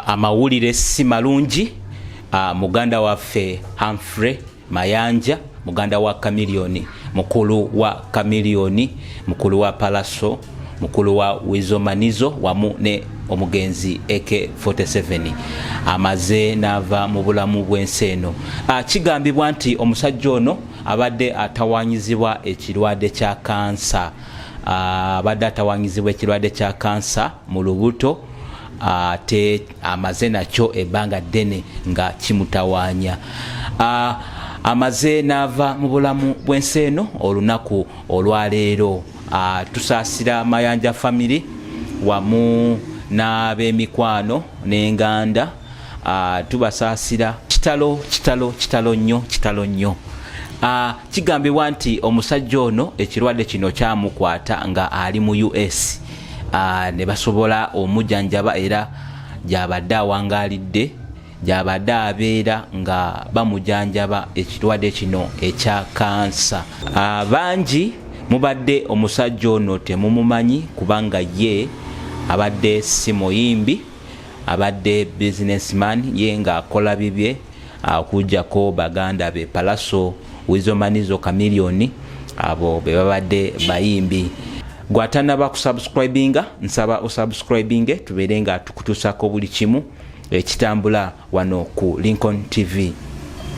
amawulire si malungi. Muganda waffe Humphrey Mayanja, muganda wa Chameleone, mukulu wa Chameleone, mukulu wa Palaso, mukulu wa Wizomanizo wamu ne omugenzi AK47 amaze nava mu bulamu bw'enseno. Kigambibwa nti omusajja ono abadde atawanyizibwa ekirwadde kya kansa. Abadde atawanyizibwa ekirwadde kya kansa mu lubuto, ate amaze nakyo ebbanga ddene nga kimutawanya. Amaze nava mu bulamu bw'enseno olunaku olwaleero. Tusaasira Mayanja family wamu n'ab'emikwano n'enganda. Tubasaasira kitalo nnyo. Kigambibwa nti omusajja ono ekirwadde kino kyamukwata nga ali mu US. Ne basobola omujjanjaba era gyabadde awangalidde, gyabadde abeera nga bamujjanjaba ekirwadde kino ekya kansa. Bangi mubadde omusajja ono temumumanyi kubanga ye abadde si muyimbi, abadde businessman, ye nga akola bibye okujjako baganda be Palaso, Wizomanizo, Chameleone, abo be babadde bayimbi. Gwatanaba kusubscribinga, nsaba osubscribinge tubeere nga tukutusako buli kimu ekitambula wano ku Lincoln TV.